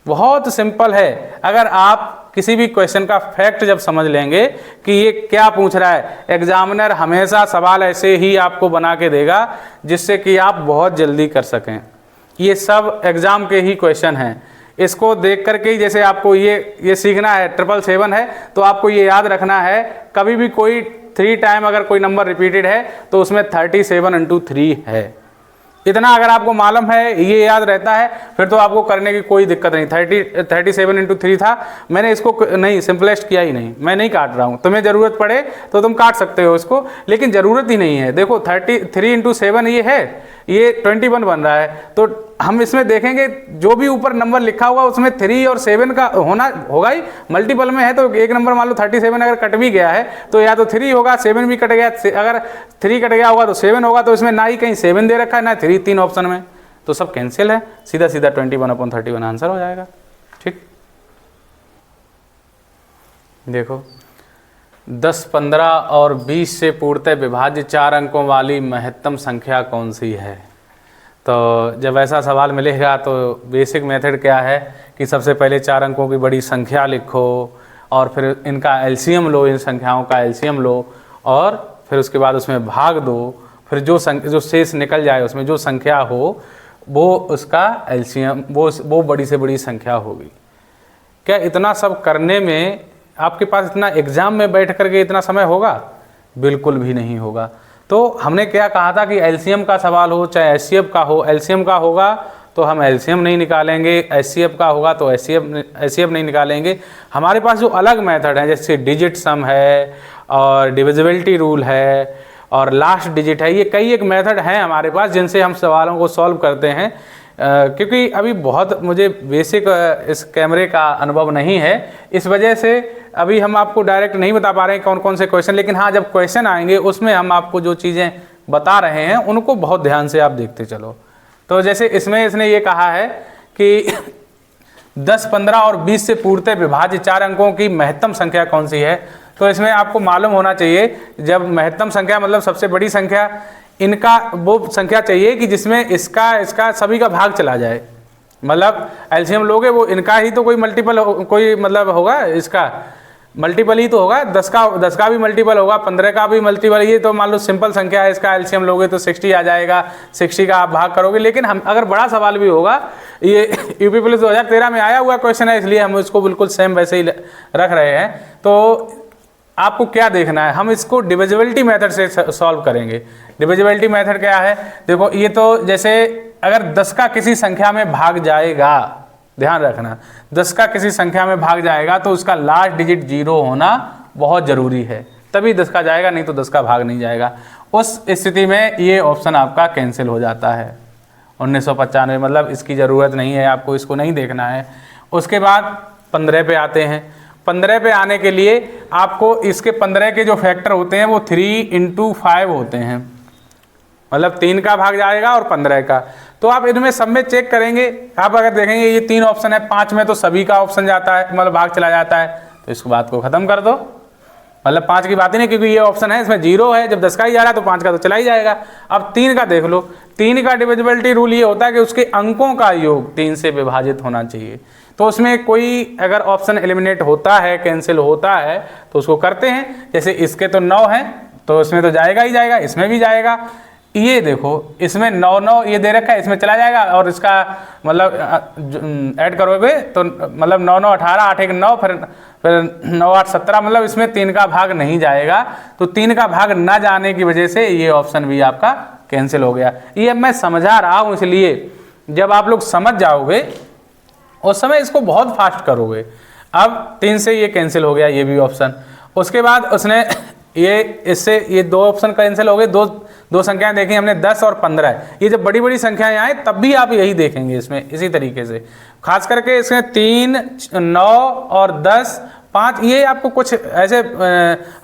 [SPEAKER 1] बहुत सिंपल है। अगर आप किसी भी क्वेश्चन का फैक्ट जब समझ लेंगे कि ये क्या पूछ रहा है, एग्जामिनर हमेशा सवाल ऐसे ही आपको बना के देगा जिससे कि आप बहुत जल्दी कर सकें। ये सब एग्जाम के ही क्वेश्चन हैं, इसको देख करके ही जैसे आपको ये सीखना है, 777 है तो आपको ये याद रखना है, कभी भी कोई 3 टाइम अगर कोई नंबर रिपीटेड है तो उसमें 37 इंटू 3 है। इतना अगर आपको मालूम है, ये याद रहता है, फिर तो आपको करने की कोई दिक्कत नहीं। 37 इंटू 3 था, मैंने इसको नहीं सिंपलेस्ट किया ही नहीं, मैं नहीं काट रहा हूँ। तुम्हें ज़रूरत पड़े तो तुम काट सकते हो इसको, लेकिन ज़रूरत ही नहीं है। देखो 33 इंटू 7 ये है, ये 21 बन रहा है, तो हम इसमें देखेंगे जो भी ऊपर नंबर लिखा हुआ उसमें 3 और 7 का होना होगा ही, मल्टीपल में है तो एक नंबर मान लो 37 अगर कट भी गया है तो या तो 3 होगा, 7 भी कट गया, अगर 3 कट गया होगा तो 7 होगा, तो इसमें ना ही कहीं 7 दे रखा है ना 3, 3 ऑप्शन में, तो सब कैंसिल है, सीधा सीधा 21/31 आंसर हो जाएगा। ठीक, देखो 10, 15 और 20 से पूर्णतः विभाज्य 4 अंकों वाली महत्तम संख्या कौन सी है। तो जब ऐसा सवाल मिलेगा तो बेसिक मेथड क्या है कि सबसे पहले 4 अंकों की बड़ी संख्या लिखो और फिर इनका एलसीएम लो, इन संख्याओं का एलसीएम लो और फिर उसके बाद उसमें भाग दो, फिर जो शेष निकल जाए उसमें जो संख्या हो वो उसका एलसीएम, वो बड़ी से बड़ी संख्या होगी। क्या इतना सब करने में आपके पास इतना एग्ज़ाम में बैठ करके इतना समय होगा? बिल्कुल भी नहीं होगा। तो हमने क्या कहा था कि एलसीएम का सवाल हो चाहे एचसीएफ का हो, एलसीएम का होगा तो हम एलसीएम नहीं निकालेंगे, एचसीएफ का होगा तो एचसीएफ नहीं निकालेंगे। हमारे पास जो अलग मेथड है जैसे डिजिट सम है और डिविजिबिलिटी रूल है और लास्ट डिजिट है, ये कई एक मेथड हैं हमारे पास जिनसे हम सवालों को सॉल्व करते हैं। क्योंकि अभी बहुत मुझे बेसिक इस कैमरे का अनुभव नहीं है, इस वजह से अभी हम आपको डायरेक्ट नहीं बता पा रहे हैं कौन कौन से क्वेश्चन, लेकिन हाँ जब क्वेश्चन आएंगे उसमें हम आपको जो चीज़ें बता रहे हैं उनको बहुत ध्यान से आप देखते चलो। तो जैसे इसमें इसने ये कहा है कि 10, 15 और 20 से पूर्णतः विभाज्य 4 अंकों की महत्तम संख्या कौन सी है। तो इसमें आपको मालूम होना चाहिए, जब महत्तम संख्या मतलब सबसे बड़ी संख्या, इनका वो संख्या चाहिए कि जिसमें इसका सभी का भाग चला जाए, मतलब एलसीएम लोगे वो इनका ही तो कोई मल्टीपल कोई मतलब होगा, इसका मल्टीपल ही तो होगा, 10 का भी मल्टीपल होगा, 15 का भी मल्टीपल। ये तो मान लो सिंपल संख्या है, इसका एलसीएम लोगे तो 60 आ जाएगा, 60 का आप भाग करोगे। लेकिन हम अगर बड़ा सवाल भी होगा, ये यूपी पुलिस 2013 में आया हुआ क्वेश्चन है, इसलिए हम इसको बिल्कुल सेम वैसे ही रख रहे हैं। तो आपको क्या देखना है, हम इसको डिविजिबिलिटी मेथड से सॉल्व करेंगे। डिविजिबिलिटी मेथड क्या है, देखो ये तो जैसे अगर 10 का किसी संख्या में भाग जाएगा, ध्यान रखना 10 का किसी संख्या में भाग जाएगा तो उसका लास्ट डिजिट 0 होना बहुत ज़रूरी है, तभी 10 का जाएगा, नहीं तो 10 का भाग नहीं जाएगा। उस स्थिति में ये ऑप्शन आपका कैंसिल हो जाता है 1995, मतलब इसकी ज़रूरत नहीं है, आपको इसको नहीं देखना है। उसके बाद 15 पे आते हैं। 15 पे आने के लिए आपको इसके 15 के जो फैक्टर होते हैं वो 3 इंटू 5 होते हैं, मतलब 3 का भाग जाएगा और 15 का। तो आप इनमें सब में चेक करेंगे, आप अगर देखेंगे ये 3 ऑप्शन है, 5 में तो सभी का ऑप्शन जाता है, मतलब भाग चला जाता है, तो इसको बात को ख़त्म कर दो। मतलब 5 की बात ही नहीं, क्योंकि ये ऑप्शन है इसमें 0 है, जब 10 का ही जा रहा है तो 5 का तो चला ही जाएगा। अब 3 का देख लो, 3 का डिविजिबिलिटी रूल ये होता है कि उसके अंकों का योग 3 से विभाजित होना चाहिए। तो उसमें कोई अगर ऑप्शन एलिमिनेट होता है, कैंसिल होता है, तो उसको करते हैं। जैसे इसके तो 9 है तो इसमें तो जाएगा ही जाएगा, इसमें भी जाएगा। ये देखो इसमें 9 9 ये दे रखा है, इसमें चला जाएगा, और इसका मतलब ऐड करोगे तो मतलब 9 9 18, 8 1 9, फिर 9 8 17, मतलब इसमें 3 का भाग नहीं जाएगा। तो 3 का भाग ना जाने की वजह से ये ऑप्शन भी आपका कैंसिल हो गया। ये मैं समझा रहा हूँ, इसलिए जब आप लोग समझ जाओगे उस समय इसको बहुत फास्ट करोगे। अब 3 से ये कैंसिल हो गया, ये भी ऑप्शन। उसके बाद उसने ये इससे ये 2 ऑप्शन कैंसिल हो गए। दो संख्याएं देखी हमने, 10 और 15। ये जब बड़ी बड़ी संख्याएं आए तब भी आप यही देखेंगे इसमें, इसी तरीके से। खास करके इसमें 3 9 और 10 5, ये आपको कुछ ऐसे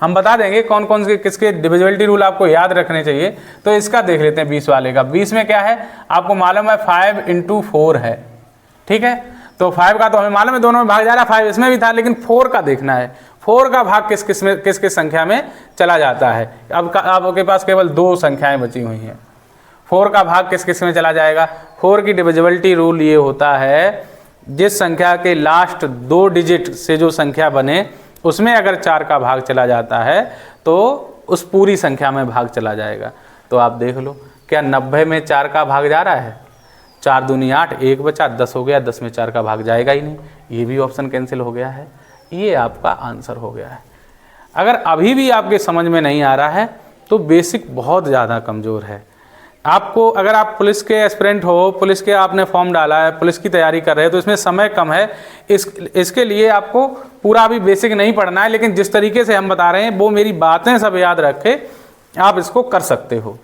[SPEAKER 1] हम बता देंगे कौन कौन से किसके डिविजिबिलिटी रूल आपको याद रखने चाहिए। तो इसका देख लेते हैं 20 वाले का। 20 में क्या है आपको मालूम है, 5 × 4 है, ठीक है। तो 5 का तो हमें मालूम है, दोनों में भाग जा रहा है, 5 इसमें भी था, लेकिन 4 का देखना है। 4 का भाग किस किस संख्या में चला जाता है। अब आपके पास केवल 2 संख्याएं बची हुई हैं। 4 का भाग किस किस में चला जाएगा। 4 की डिविजिबिलिटी रूल ये होता है, जिस संख्या के लास्ट 2 डिजिट से जो संख्या बने उसमें अगर 4 का भाग चला जाता है तो उस पूरी संख्या में भाग चला जाएगा। तो आप देख लो, क्या 90 में 4 का भाग जा रहा है। 4 दूनी 8, 1 बचा, 10 हो गया, 10 में 4 का भाग जाएगा ही नहीं, ये भी ऑप्शन कैंसिल हो गया है। ये आपका आंसर हो गया है। अगर अभी भी आपके समझ में नहीं आ रहा है तो बेसिक बहुत ज़्यादा कमज़ोर है। आपको अगर आप पुलिस के एस्पिरेंट हो, पुलिस के आपने फॉर्म डाला है, पुलिस की तैयारी कर रहे हैं, तो इसमें समय कम है। इसके लिए आपको पूरा अभी बेसिक नहीं पढ़ना है, लेकिन जिस तरीके से हम बता रहे हैं वो मेरी बातें सब याद रखे आप इसको कर सकते हो,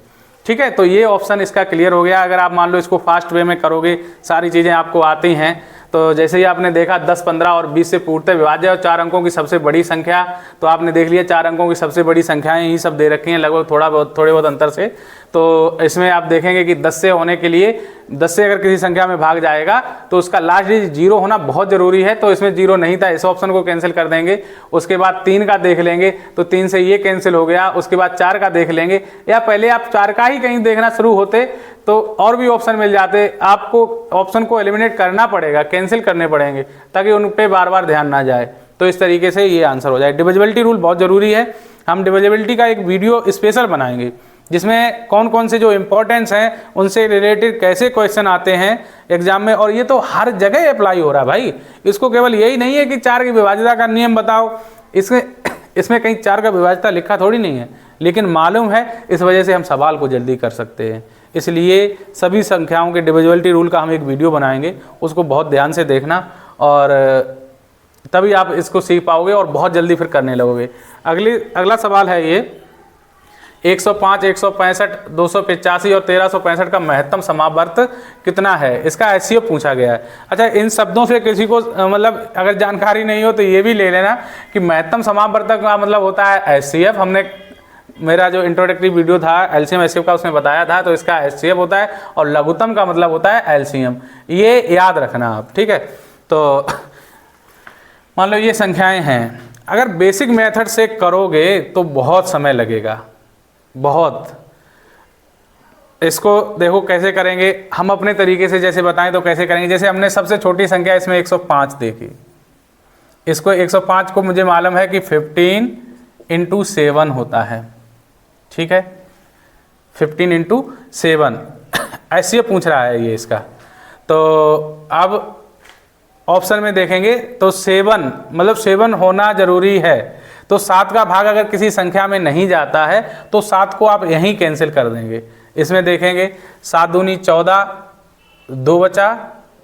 [SPEAKER 1] ठीक है। तो ये ऑप्शन इसका क्लियर हो गया। अगर आप मान लो इसको फास्ट वे में करोगे, सारी चीज़ें आपको आती हैं, तो जैसे ही आपने देखा 10 15 और 20 से पूर्णतः विभाज्य और 4 अंकों की सबसे बड़ी संख्या, तो आपने देख लिया 4 अंकों की सबसे बड़ी संख्याएं ही सब दे रखी हैं, लगभग थोड़े बहुत अंतर से। तो इसमें आप देखेंगे कि 10 से होने के लिए, 10 से अगर किसी संख्या में भाग जाएगा तो उसका लास्ट डिजिट 0 होना बहुत ज़रूरी है। तो इसमें 0 नहीं था, इस ऑप्शन को कैंसिल कर देंगे। उसके बाद 3 का देख लेंगे, तो 3 से ये कैंसिल हो गया। उसके बाद 4 का देख लेंगे, या पहले आप 4 का ही कहीं देखना शुरू होते तो और भी ऑप्शन मिल जाते। आपको ऑप्शन को एलिमिनेट करना पड़ेगा, कैंसिल करने पड़ेंगे, ताकि उन पे बार बार ध्यान ना जाए। तो इस तरीके से ये आंसर हो जाए। डिविजिबिलिटी रूल बहुत ज़रूरी है। हम डिविजिबिलिटी का एक वीडियो स्पेशल बनाएंगे, जिसमें कौन कौन से जो इंपॉर्टेंस हैं उनसे रिलेटेड कैसे क्वेश्चन आते हैं एग्जाम में। और ये तो हर जगह अप्लाई हो रहा है भाई। इसको केवल यही नहीं है कि 4 की विभाज्यता का नियम बताओ, इसमें कहीं 4 का विभाज्यता लिखा थोड़ी नहीं है, लेकिन मालूम है, इस वजह से हम सवाल को जल्दी कर सकते हैं। इसलिए सभी संख्याओं के डिविजिबिलिटी रूल का हम एक वीडियो बनाएंगे, उसको बहुत ध्यान से देखना, और तभी आप इसको सीख पाओगे और बहुत जल्दी फिर करने लगोगे। अगला सवाल है ये, 105, 165, 285 और 1365 का महत्तम समावर्त कितना है। इसका एचसीएफ पूछा गया है। अच्छा, इन शब्दों से किसी को मतलब अगर जानकारी नहीं हो तो ये भी ले लेना कि महत्तम समावर्तक का मतलब होता है एचसीएफ। हमने मेरा जो इंट्रोडक्टरी वीडियो था एलसीएम एचसीएफ का, उसमें बताया था। तो इसका एचसीएफ होता है, और लघुत्तम का मतलब होता है एलसीएम। ये याद रखना आप, ठीक है। तो मान लो ये संख्याएं हैं, अगर बेसिक मेथड से करोगे तो बहुत समय लगेगा, बहुत। इसको देखो कैसे करेंगे हम अपने तरीके से, जैसे बताएं तो कैसे करेंगे। जैसे हमने सबसे छोटी संख्या इसमें 105 देखी, इसको 105 को मुझे मालूम है कि 15 × 7 होता है, ठीक है। 15 × 7 ऐसे पूछ रहा है ये इसका। तो अब ऑप्शन में देखेंगे तो 7 मतलब 7 होना जरूरी है। तो 7 का भाग अगर किसी संख्या में नहीं जाता है तो 7 को आप यहीं कैंसिल कर देंगे। इसमें देखेंगे 7 दूनी 14, 2 बचा,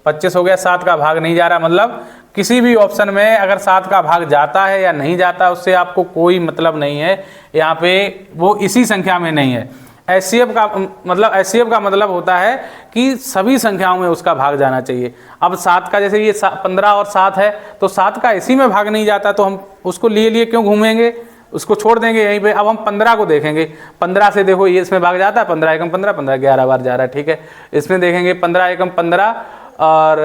[SPEAKER 1] 25 हो गया। 7 का भाग नहीं जा रहा, मतलब किसी भी ऑप्शन में अगर 7 का भाग जाता है या नहीं जाता उससे आपको कोई मतलब नहीं है। यहाँ पे वो इसी संख्या में नहीं है। एचसीएफ का मतलब होता है कि सभी संख्याओं में उसका भाग जाना चाहिए। अब 7 का जैसे ये 15 और 7 है, तो 7 का इसी में भाग नहीं जाता तो हम उसको लिए क्यों घूमेंगे, उसको छोड़ देंगे यहीं पे। अब हम 15 को देखेंगे। 15 से देखो ये इसमें भाग जाता है, 15 एकम 15, 15 11 बार जा रहा है, ठीक है। इसमें देखेंगे 15 एकम 15 और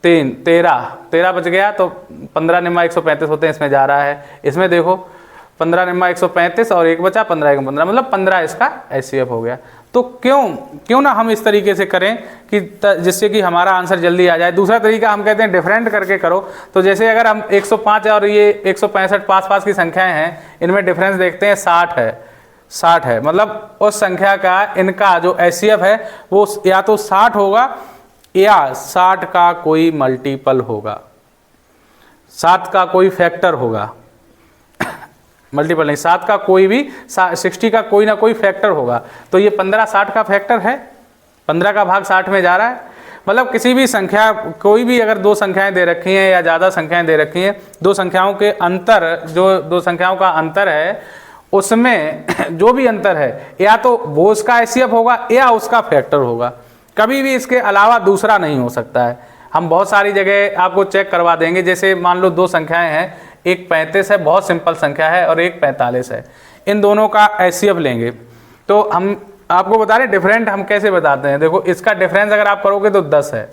[SPEAKER 1] 13 बच गया, तो 15 निम्मा 135 होते हैं, इसमें जा रहा है। इसमें देखो 15 निम्मा 135 और 1 बचा 15 1 15, मतलब 15 इसका HCF हो गया। तो क्यों ना हम इस तरीके से करें कि जिससे कि हमारा आंसर जल्दी आ जाए। दूसरा तरीका हम कहते हैं डिफरेंट करके करो। तो जैसे अगर हम 105 और ये 165 पास की संख्याएं हैं, इनमें डिफरेंस देखते हैं 60 है, मतलब उस संख्या का इनका जो HCF है वो या तो 60 होगा या 60 का कोई मल्टीपल होगा, 7 का कोई फैक्टर होगा, मल्टीपल नहीं, 7 का कोई भी 60 का कोई ना कोई फैक्टर होगा। तो ये 15 60 का फैक्टर है, 15 का भाग 60 में जा रहा है। मतलब किसी भी संख्या, कोई भी अगर दो संख्याएं दे रखी हैं या ज़्यादा संख्याएं दे रखी हैं, दो संख्याओं के अंतर, जो दो संख्याओं का अंतर है उसमें जो भी अंतर है या तो वो उसका HCF होगा या उसका फैक्टर होगा, कभी भी इसके अलावा दूसरा नहीं हो सकता है। हम बहुत सारी जगह आपको चेक करवा देंगे। जैसे मान लो दो संख्याएं हैं, एक 35 है, बहुत सिंपल संख्या है, और एक 45 है, इन दोनों का HCF लेंगे। तो हम आपको बता रहे डिफरेंट हम कैसे बताते हैं। देखो इसका डिफरेंस अगर आप करोगे तो 10 है,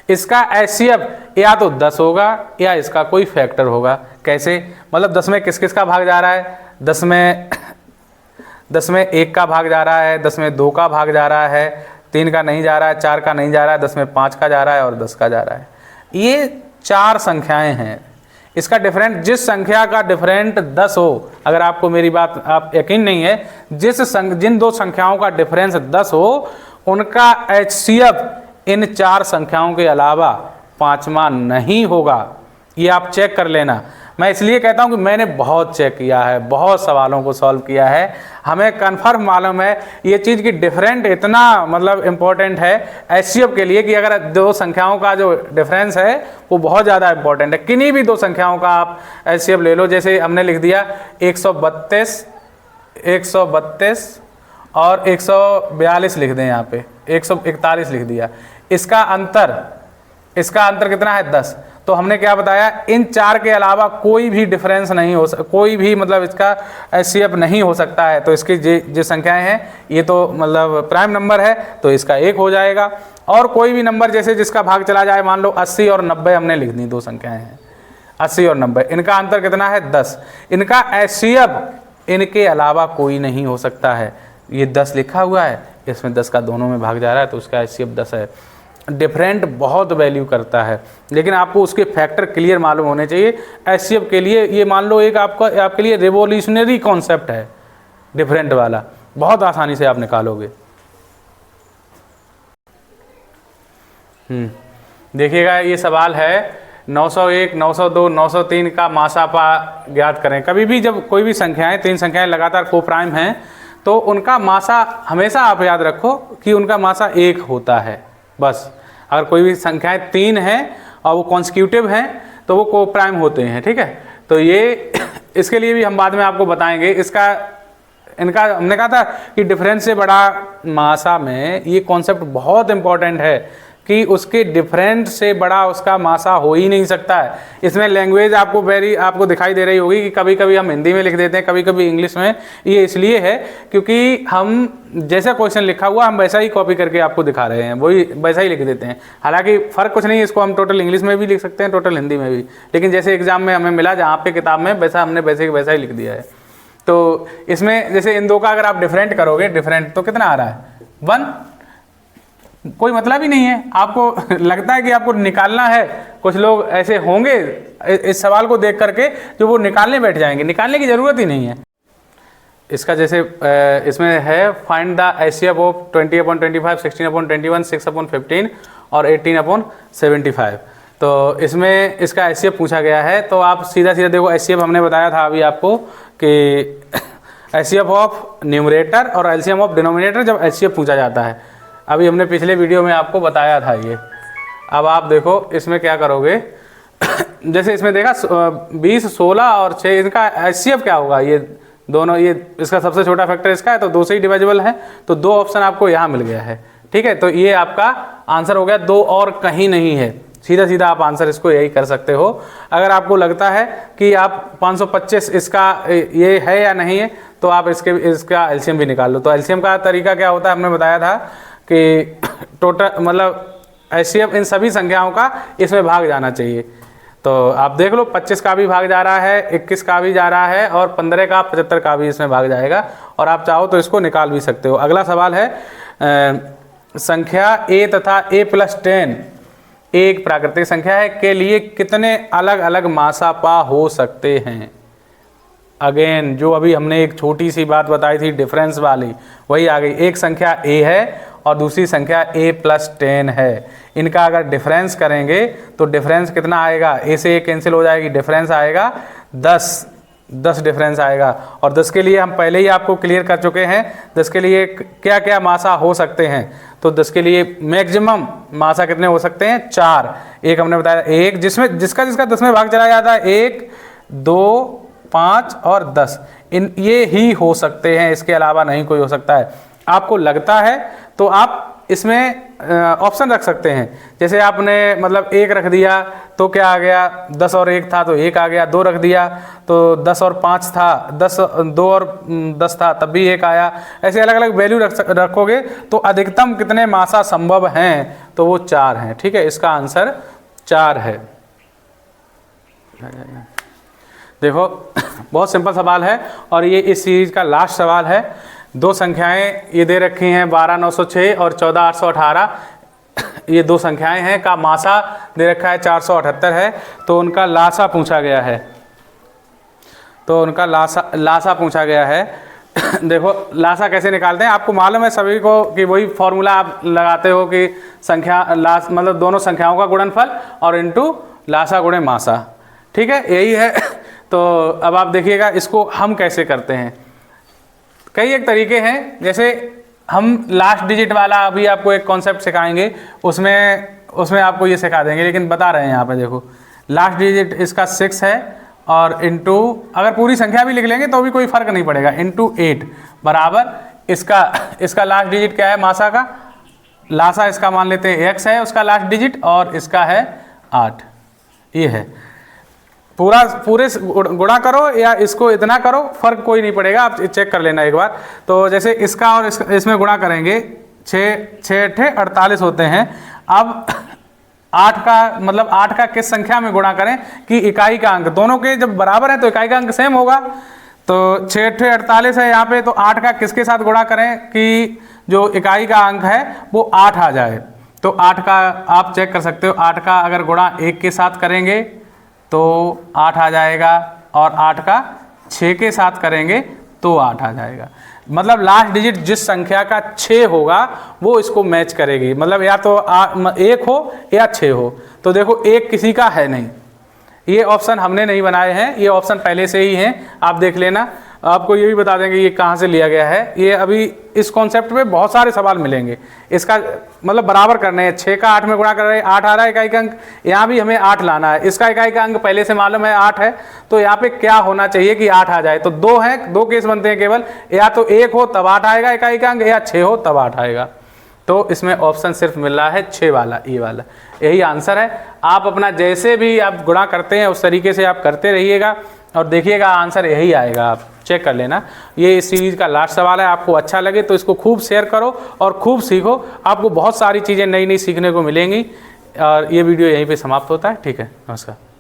[SPEAKER 1] इसका HCF या तो 10 होगा या इसका कोई फैक्टर होगा। कैसे, मतलब 10 में किस किस का भाग जा रहा है, 10 में 1 का भाग जा रहा है, 10 में 2 का भाग जा रहा है, 3 का नहीं जा रहा है, 4 का नहीं जा रहा है, 10 में 5 का जा रहा है और 10 का जा रहा है। ये 4 संख्याएं हैं। इसका डिफरेंट, जिस संख्या का डिफरेंट 10 हो, अगर आपको मेरी बात आप यकीन नहीं है, जिन दो संख्याओं का डिफरेंस 10 हो उनका HCF इन 4 संख्याओं के अलावा 5वां नहीं होगा। ये आप चेक कर लेना। मैं इसलिए कहता हूं कि मैंने बहुत चेक किया है, बहुत सवालों को सॉल्व किया है, हमें कन्फर्म मालूम है ये चीज़ कि डिफरेंट इतना मतलब इम्पोर्टेंट है HCF के लिए कि अगर दो संख्याओं का जो डिफरेंस है वो बहुत ज़्यादा इम्पोर्टेंट है। किन्हीं भी दो संख्याओं का आप HCF ले लो, जैसे हमने लिख दिया 132 और 142 लिख दें, यहाँ पे 141 लिख दिया। इसका अंतर कितना है 10। तो हमने क्या बताया, इन 4 के अलावा कोई भी डिफरेंस नहीं हो सकता, कोई भी मतलब इसका HCF नहीं हो सकता है। तो इसकी जो संख्याएं हैं ये तो मतलब प्राइम नंबर है, तो इसका 1 हो जाएगा। और कोई भी नंबर जैसे जिसका भाग चला जाए, मान लो 80 और 90 हमने लिख दी, दो संख्याएं हैं 80 और 90, इनका अंतर कितना है 10। इनका HCF इनके अलावा कोई नहीं हो सकता है। ये 10 लिखा हुआ है, इसमें 10 का दोनों में भाग जा रहा है, तो उसका HCF 10 है। डिफरेंट बहुत वैल्यू करता है, लेकिन आपको उसके फैक्टर क्लियर मालूम होने चाहिए। HCF के लिए ये मान लो एक आपके लिए रिवोल्यूशनरी कॉन्सेप्ट है डिफरेंट वाला, बहुत आसानी से आप निकालोगे। देखिएगा ये सवाल है 901, 902, 903 का मासापा ज्ञात करें। कभी भी जब कोई भी संख्याएं, 3 संख्याएं लगातार कोप्राइम हैं, तो उनका मासा हमेशा आप याद रखो कि उनका मासा 1 होता है बस। अगर कोई भी संख्याएं 3 हैं और वो कॉन्सिक्यूटिव हैं तो वो कोप्राइम होते हैं, ठीक है। तो ये इसके लिए भी हम बाद में आपको बताएंगे। इनका हमने कहा था कि डिफरेंस से बड़ा मासा में ये कॉन्सेप्ट बहुत इंपॉर्टेंट है कि उसके डिफरेंस से बड़ा उसका मासा हो ही नहीं सकता है। इसमें लैंग्वेज आपको दिखाई दे रही होगी कि कभी कभी हम हिंदी में लिख देते हैं, कभी कभी इंग्लिश में। ये इसलिए है क्योंकि हम जैसा क्वेश्चन लिखा हुआ हम वैसा ही कॉपी करके आपको दिखा रहे हैं, वही वैसा ही लिख देते हैं। हालांकि फ़र्क कुछ नहीं है, इसको हम टोटल इंग्लिश में भी लिख सकते हैं, टोटल हिंदी में भी, लेकिन जैसे एग्जाम में हमें मिला जहाँ पे किताब में, वैसा हमने वैसा ही लिख दिया है। तो इसमें जैसे इन दो का अगर आप डिफरेंट करोगे, डिफरेंट तो कितना आ रहा है 1, कोई मतलब ही नहीं है। आपको लगता है कि आपको निकालना है, कुछ लोग ऐसे होंगे इस सवाल को देख करके जो वो निकालने बैठ जाएंगे, निकालने की ज़रूरत ही नहीं है। इसका जैसे इसमें है फाइंड द HCF ऑफ 20/25, 16/21, 6/15 और 18/75। तो इसमें इसका HCF पूछा गया है। तो आप सीधा देखो, HCF हमने बताया था अभी आपको कि HCF ऑफ न्यूमरेटर और LCM ऑफ डिनोमिनेटर जब HCF पूछा जाता है, अभी हमने पिछले वीडियो में आपको बताया था ये। अब आप देखो इसमें क्या करोगे जैसे इसमें देखा 20, 16 और 6, इनका HCF क्या होगा, ये दोनों, ये इसका सबसे छोटा फैक्टर इसका है, तो 2 से ही डिविजिबल है, तो 2 ऑप्शन आपको यहाँ मिल गया है, ठीक है। तो ये आपका आंसर हो गया, 2 और कहीं नहीं है। सीधा आप आंसर इसको यही कर सकते हो। अगर आपको लगता है कि आप 525 इसका ये है या नहीं है, तो आप इसका LCM भी निकाल लो। तो LCM का तरीका क्या होता है, हमने बताया था कि टोटल मतलब HCF इन सभी संख्याओं का इसमें भाग जाना चाहिए। तो आप देख लो 25 का भी भाग जा रहा है, 21 का भी जा रहा है और 15 का 75 का भी इसमें भाग जाएगा और आप चाहो तो इसको निकाल भी सकते हो। अगला सवाल है संख्या a तथा a + 10 एक प्राकृतिक संख्या है के लिए कितने अलग अलग मासापा हो सकते हैं। अगेन जो अभी हमने एक छोटी सी बात बताई थी डिफरेंस वाली वही आ गई। एक संख्या a है और दूसरी संख्या a + 10 है। इनका अगर डिफरेंस करेंगे तो डिफरेंस कितना आएगा, a से a कैंसिल हो जाएगी, डिफरेंस आएगा 10 डिफरेंस आएगा। और 10 के लिए हम पहले ही आपको क्लियर कर चुके हैं 10 के लिए क्या क्या मासा हो सकते हैं। तो 10 के लिए मैक्सिमम मासा कितने हो सकते हैं, 4। एक हमने बताया एक जिसमें जिसका 10 में भाग चला जाता है 1, 2, 5 और 10 ये ही हो सकते हैं, इसके अलावा नहीं कोई हो सकता है। आपको लगता है तो आप इसमें ऑप्शन रख सकते हैं। जैसे आपने मतलब 1 रख दिया तो क्या आ गया, 10 और 1 था तो 1 आ गया, 2 रख दिया तो 10 और 5 था, 2 और 10 था तब भी 1 आया। ऐसे अलग अलग वैल्यू रखोगे तो अधिकतम कितने मासा संभव हैं, तो वो 4 हैं। ठीक है, इसका आंसर 4 है। देखो बहुत सिंपल सवाल है और ये इस सीरीज का लास्ट सवाल है। 2 संख्याएं ये दे रखी हैं 12,906 और 14,818। ये 2 संख्याएं हैं का मासा दे रखा है 478 है। तो उनका लासा पूछा गया है, लासा पूछा गया है। देखो लासा कैसे निकालते हैं, आपको मालूम है सभी को कि वही फॉर्मूला आप लगाते हो कि संख्या मतलब दोनों संख्याओं का गुणनफल और इनटू लासा गुणे मासा। ठीक है, यही है। तो अब आप देखिएगा इसको हम कैसे करते हैं। कई एक तरीके हैं, जैसे हम लास्ट डिजिट वाला अभी आपको एक कॉन्सेप्ट सिखाएंगे, उसमें आपको ये सिखा देंगे, लेकिन बता रहे हैं यहाँ पे देखो लास्ट डिजिट इसका 6 है और इनटू अगर पूरी संख्या भी लिख लेंगे तो भी कोई फर्क नहीं पड़ेगा, इनटू 8 बराबर इसका लास्ट डिजिट क्या है मासा का, लासा इसका मान लेते हैं x है उसका लास्ट डिजिट और इसका है 8। ये है पूरे गुणा करो या इसको इतना करो फर्क कोई नहीं पड़ेगा, आप चेक कर लेना एक बार। तो जैसे इसका और इसमें गुणा करेंगे 6 8 48 होते हैं। अब 8 का मतलब 8 का किस संख्या में गुणा करें कि इकाई का अंक दोनों के जब बराबर है तो इकाई का अंक सेम होगा। तो 6 8 48 है यहाँ पे, तो 8 का किसके साथ गुणा करें कि जो इकाई का अंक है वो 8 आ जाए। तो 8 का आप चेक कर सकते हो, 8 का अगर गुणा 1 के साथ करेंगे तो 8 आ जाएगा और 8 का 6 के साथ करेंगे तो 8 आ जाएगा। मतलब लास्ट डिजिट जिस संख्या का 6 होगा वो इसको मैच करेगी, मतलब या तो 1 हो या 6 हो। तो देखो 1 किसी का है नहीं, ये ऑप्शन हमने नहीं बनाए हैं, ये ऑप्शन पहले से ही हैं, आप देख लेना। आपको ये भी बता देंगे ये कहाँ से लिया गया है। ये अभी इस कॉन्सेप्ट में बहुत सारे सवाल मिलेंगे, इसका मतलब बराबर करने हैं। 6 का 8 में गुणा कर रहे हैं 8 आ रहा है इकाई का अंक, यहाँ भी हमें 8 लाना है। इसका इकाई का अंक पहले से मालूम है 8 है, तो यहाँ पे क्या होना चाहिए कि 8 आ जाए। तो 2 हैं, 2 केस बनते हैं केवल, या तो 1 हो तब 8 आएगा इकाई का अंक या 6 हो तब 8 आएगा। तो इसमें ऑप्शन सिर्फ मिल रहा है 6 वाला, ये वाला, यही आंसर है। आप अपना जैसे भी आप गुणा करते हैं उस तरीके से आप करते रहिएगा और देखिएगा आंसर यही आएगा, आप चेक कर लेना। ये इस सीरीज़ का लास्ट सवाल है। आपको अच्छा लगे तो इसको खूब शेयर करो और खूब सीखो, आपको बहुत सारी चीज़ें नई नई सीखने को मिलेंगी। और ये वीडियो यहीं पे समाप्त होता है। ठीक है, नमस्कार।